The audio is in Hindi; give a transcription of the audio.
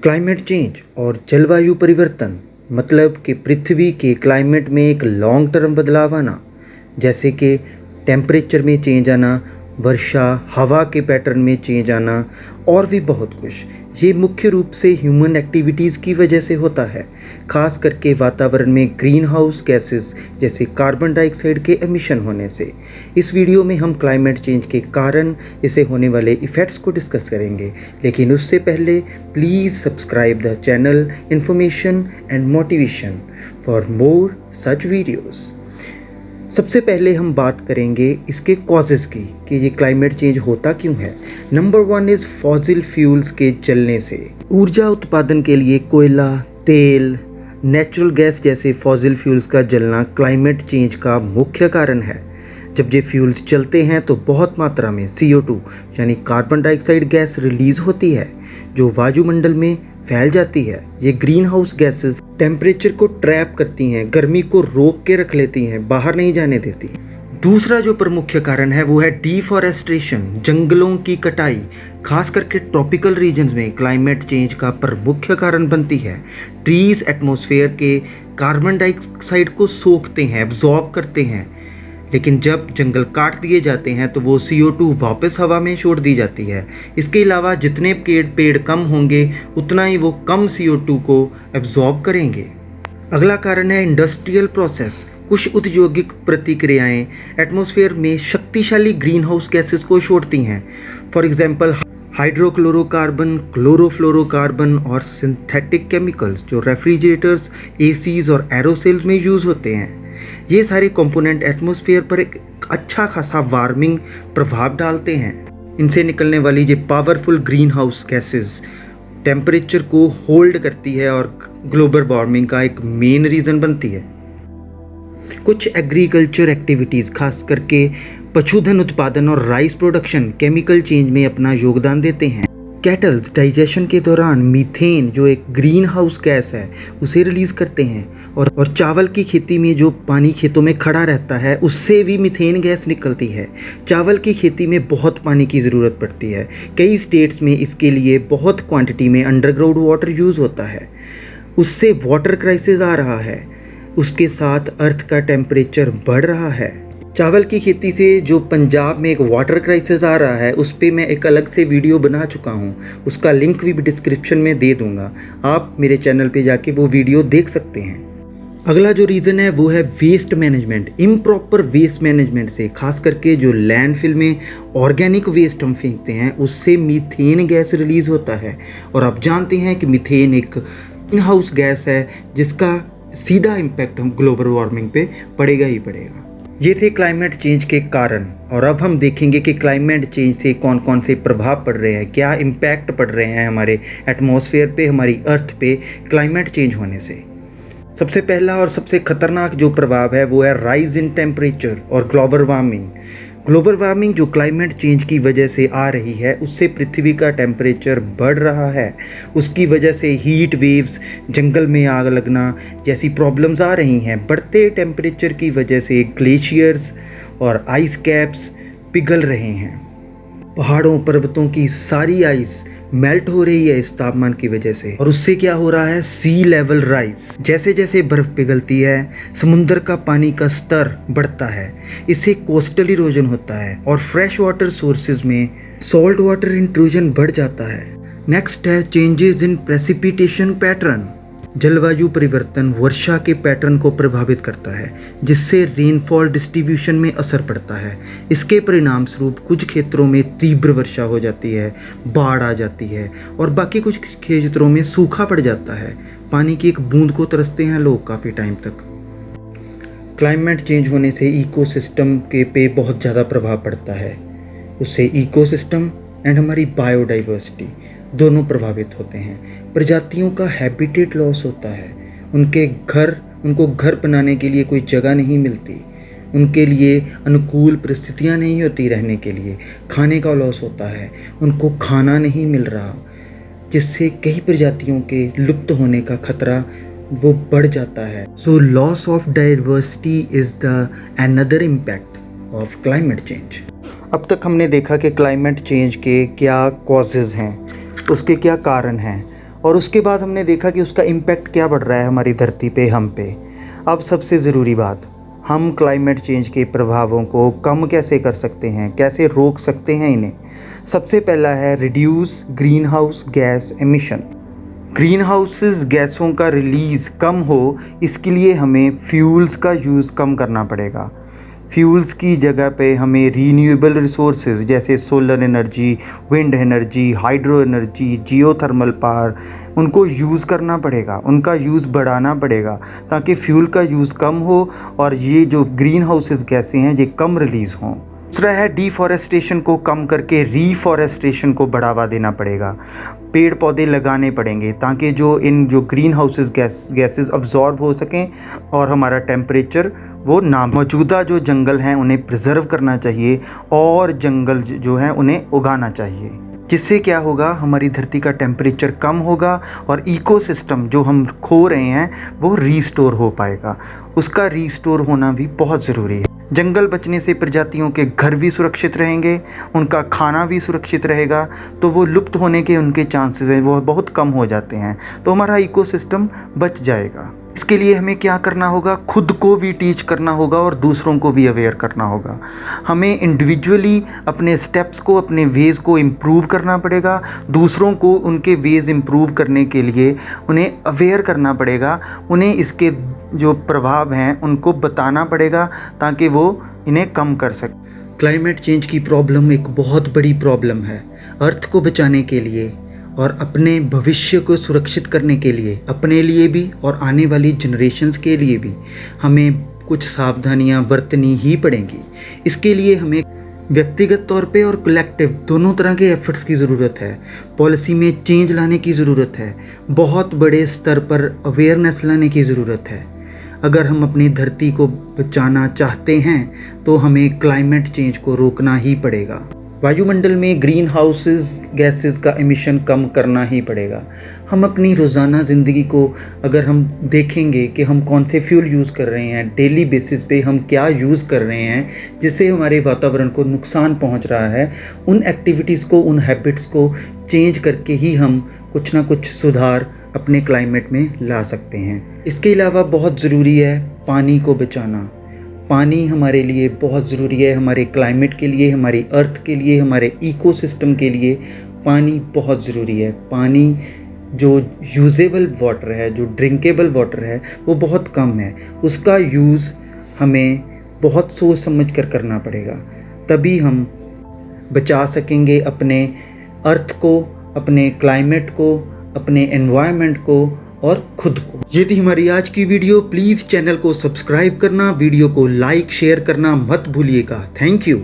क्लाइमेट चेंज और जलवायु परिवर्तन मतलब कि पृथ्वी के क्लाइमेट में एक लॉन्ग टर्म बदलाव आना, जैसे कि टेम्परेचर में चेंज आना, वर्षा, हवा के पैटर्न में चेंज आना और भी बहुत कुछ। ये मुख्य रूप से ह्यूमन एक्टिविटीज़ की वजह से होता है, खास करके वातावरण में ग्रीन हाउस गैसेस जैसे कार्बन डाइऑक्साइड के एमिशन होने से। इस वीडियो में हम क्लाइमेट चेंज के कारण, इसे होने वाले इफ़ेक्ट्स को डिस्कस करेंगे, लेकिन उससे पहले please subscribe the channel information and motivation for more such videos. सबसे पहले हम बात करेंगे इसके कॉजेज़ की कि ये क्लाइमेट चेंज होता क्यों है। नंबर 1 इज़ फॉसिल फ्यूल्स के जलने से। ऊर्जा उत्पादन के लिए कोयला, तेल, नेचुरल गैस जैसे फॉसिल फ्यूल्स का जलना क्लाइमेट चेंज का मुख्य कारण है। जब ये फ्यूल्स चलते हैं तो बहुत मात्रा में CO2 यानी कार्बन डाइऑक्साइड गैस रिलीज़ होती है, जो वायुमंडल में फैल जाती है। ये ग्रीन हाउस गैसेस टेम्परेचर को ट्रैप करती हैं, गर्मी को रोक के रख लेती हैं, बाहर नहीं जाने देती। दूसरा जो प्रमुख कारण है वो है डिफॉरेस्टेशन, जंगलों की कटाई, खास करके ट्रॉपिकल रीजन्स में क्लाइमेट चेंज का प्रमुख कारण बनती है। ट्रीज एटमॉस्फेयर के कार्बन डाइऑक्साइड को सोखते हैं, एब्जॉर्ब करते हैं, लेकिन जब जंगल काट दिए जाते हैं तो वो CO2 वापस हवा में छोड़ दी जाती है। इसके अलावा जितने पेड़ कम होंगे उतना ही वो कम CO2 को एब्जॉर्ब करेंगे। अगला कारण है इंडस्ट्रियल प्रोसेस। कुछ औद्योगिक प्रतिक्रियाएं एटमॉस्फेयर में शक्तिशाली ग्रीन हाउस गैसेस को छोड़ती हैं। फॉर एग्जांपल हाइड्रोक्लोरोकार्बन, क्लोरोफ्लोरोकार्बन और सिंथेटिक केमिकल्स जो रेफ्रिजरेटर्स, ACs और एरोसोल्स में यूज़ होते हैं। ये सारे कंपोनेंट एटमॉस्फेयर पर एक अच्छा खासा वार्मिंग प्रभाव डालते हैं। इनसे निकलने वाली ये powerful green house gases temperature को होल्ड करती है और ग्लोबल वार्मिंग का एक मेन रीज़न बनती है। कुछ एग्रीकल्चर एक्टिविटीज़, खास करके पशुधन उत्पादन और राइस प्रोडक्शन, केमिकल चेंज में अपना योगदान देते हैं। कैटल डाइजेशन के दौरान मीथेन जो एक ग्रीन हाउस गैस है उसे रिलीज़ करते हैं, और चावल की खेती में जो पानी खेतों में खड़ा रहता है उससे भी मीथेन गैस निकलती है। चावल की खेती में बहुत पानी की ज़रूरत पड़ती है। कई स्टेट्स में इसके लिए बहुत क्वांटिटी में अंडरग्राउंड वाटर यूज़ होता है। उससे वाटर क्राइसिस आ रहा है, उसके साथ अर्थ का टेम्परेचर बढ़ रहा है। चावल की खेती से जो पंजाब में एक वाटर क्राइसिस आ रहा है उस पर मैं एक अलग से वीडियो बना चुका हूँ, उसका लिंक भी डिस्क्रिप्शन में दे दूँगा, आप मेरे चैनल पे जाके वो वीडियो देख सकते हैं। अगला जो रीज़न है वो है waste management. Improper waste management से, खास करके जो लैंडफिल में ऑर्गेनिक वेस्ट हम फेंकते हैं उससे मीथेन गैस रिलीज़ होता है, और आप जानते हैं कि मीथेन एक ग्रीन हाउस गैस है जिसका सीधा इम्पैक्ट हम ग्लोबल वार्मिंग पे पड़ेगा ही पड़ेगा। ये थे क्लाइमेट चेंज के कारण, और अब हम देखेंगे कि क्लाइमेट चेंज से कौन कौन से प्रभाव पड़ रहे हैं, क्या इम्पैक्ट पड़ रहे हैं हमारे एटमॉस्फेयर पे, हमारी अर्थ पे क्लाइमेट चेंज होने से। सबसे पहला और सबसे खतरनाक जो प्रभाव है वो है राइज इन टेम्परेचर और ग्लोबल वार्मिंग। ग्लोबल वार्मिंग जो क्लाइमेट चेंज की वजह से आ रही है उससे पृथ्वी का टेम्परेचर बढ़ रहा है। उसकी वजह से हीट वेव्स, जंगल में आग लगना जैसी प्रॉब्लम्स आ रही हैं। बढ़ते टेम्परेचर की वजह से ग्लेशियर्स और आइस कैप्स पिघल रहे हैं। पहाड़ों पर्वतों की सारी आइस मेल्ट हो रही है इस तापमान की वजह से, और उससे क्या हो रहा है, सी लेवल राइज। जैसे जैसे बर्फ पिघलती है समुद्र का पानी का स्तर बढ़ता है, इससे कोस्टल इरोजन होता है और फ्रेश वाटर सोर्सेज में सॉल्ट वाटर इंट्रूजन बढ़ जाता है। नेक्स्ट है चेंजेस इन प्रेसिपिटेशन पैटर्न। जलवायु परिवर्तन वर्षा के पैटर्न को प्रभावित करता है, जिससे रेनफॉल डिस्ट्रीब्यूशन में असर पड़ता है। इसके परिणाम स्वरूप कुछ क्षेत्रों में तीव्र वर्षा हो जाती है, बाढ़ आ जाती है, और बाकी कुछ क्षेत्रों में सूखा पड़ जाता है। पानी की एक बूंद को तरसते हैं लोग काफ़ी टाइम तक। क्लाइमेट चेंज होने से इकोसिस्टम के पे बहुत ज़्यादा प्रभाव पड़ता है। उससे इकोसिस्टम एंड हमारी बायोडाइवर्सिटी दोनों प्रभावित होते हैं। प्रजातियों का हैबिटेट लॉस होता है, उनको घर बनाने के लिए कोई जगह नहीं मिलती, उनके लिए अनुकूल परिस्थितियां नहीं होती रहने के लिए, खाने का लॉस होता है, उनको खाना नहीं मिल रहा, जिससे कई प्रजातियों के लुप्त होने का खतरा वो बढ़ जाता है। So loss of diversity is the another impact of climate change. अब तक हमने देखा कि क्लाइमेट चेंज के क्या कॉजेज़ हैं, उसके क्या कारण हैं, और उसके बाद हमने देखा कि उसका इम्पैक्ट क्या बढ़ रहा है हमारी धरती पे, हम पे। अब सबसे ज़रूरी बात, हम क्लाइमेट चेंज के प्रभावों को कम कैसे कर सकते हैं, कैसे रोक सकते हैं इन्हें। सबसे पहला है reduce green house gas emission. Green houses गैसों का रिलीज़ कम हो, इसके लिए हमें फ्यूल्स का यूज़ कम करना पड़ेगा। फ्यूल्स की जगह पे हमें रीन्यूएबल रिसोर्सेज जैसे solar energy, wind energy, hydro energy, geothermal power, उनको यूज़ करना पड़ेगा, उनका यूज़ बढ़ाना पड़ेगा ताकि फ्यूल का यूज़ कम हो और ये जो ग्रीन हाउसेस गैसें हैं ये कम रिलीज़ हों। दूसरा है डिफॉरेस्टेशन को कम करके रीफॉरेस्टेशन को बढ़ावा देना पड़ेगा। पेड़ पौधे लगाने पड़ेंगे ताकि जो ग्रीन हाउसेस गैसेस अब्जॉर्ब हो सकें और हमारा टेम्परेचर वो ना। मौजूदा जो जंगल हैं उन्हें प्रिजर्व करना चाहिए और जंगल जो हैं उन्हें उगाना चाहिए, जिससे क्या होगा, हमारी धरती का टेम्परेचर कम होगा और इकोसिस्टम जो हम खो रहे हैं वो रीस्टोर हो पाएगा। उसका रीस्टोर होना भी बहुत ज़रूरी है। जंगल बचने से प्रजातियों के घर भी सुरक्षित रहेंगे, उनका खाना भी सुरक्षित रहेगा, तो वो लुप्त होने के उनके चांसेस हैं वो बहुत कम हो जाते हैं, तो हमारा इकोसिस्टम बच जाएगा। इसके लिए हमें क्या करना होगा, खुद को भी टीच करना होगा और दूसरों को भी अवेयर करना होगा। हमें इंडिविजुअली अपने स्टेप्स को, अपने वेज़ को इम्प्रूव करना पड़ेगा, दूसरों को उनके वेज़ इम्प्रूव करने के लिए उन्हें अवेयर करना पड़ेगा, उन्हें इसके जो प्रभाव हैं उनको बताना पड़ेगा ताकि वो इन्हें कम कर सकें। क्लाइमेट चेंज की प्रॉब्लम एक बहुत बड़ी प्रॉब्लम है। अर्थ को बचाने के लिए और अपने भविष्य को सुरक्षित करने के लिए, अपने लिए भी और आने वाली जनरेशन्स के लिए भी हमें कुछ सावधानियां बरतनी ही पड़ेंगी। इसके लिए हमें व्यक्तिगत तौर पे और कलेक्टिव दोनों तरह के एफर्ट्स की ज़रूरत है। पॉलिसी में चेंज लाने की ज़रूरत है, बहुत बड़े स्तर पर अवेयरनेस लाने की ज़रूरत है। अगर हम अपनी धरती को बचाना चाहते हैं तो हमें क्लाइमेट चेंज को रोकना ही पड़ेगा। वायुमंडल में ग्रीन हाउसेस गैसेस का एमिशन कम करना ही पड़ेगा। हम अपनी रोज़ाना ज़िंदगी को अगर हम देखेंगे कि हम कौन से फ्यूल यूज़ कर रहे हैं, डेली बेसिस पे हम क्या यूज़ कर रहे हैं जिससे हमारे वातावरण को नुकसान पहुंच रहा है, उन एक्टिविटीज़ को, उन हैबिट्स को चेंज करके ही हम कुछ ना कुछ सुधार अपने क्लाइमेट में ला सकते हैं। इसके अलावा बहुत ज़रूरी है पानी को बचाना। पानी हमारे लिए बहुत ज़रूरी है, हमारे क्लाइमेट के लिए, हमारी अर्थ के लिए, हमारे इकोसिस्टम के लिए पानी बहुत ज़रूरी है। पानी जो यूजेबल वाटर है, जो ड्रिंकेबल वाटर है, वो बहुत कम है। उसका यूज़ हमें बहुत सोच समझ कर करना पड़ेगा, तभी हम बचा सकेंगे अपने अर्थ को, अपने क्लाइमेट को, अपने एनवायरनमेंट को और खुद को। ये थी हमारी आज की वीडियो। प्लीज़ चैनल को सब्सक्राइब करना, वीडियो को लाइक शेयर करना मत भूलिएगा। Thank you.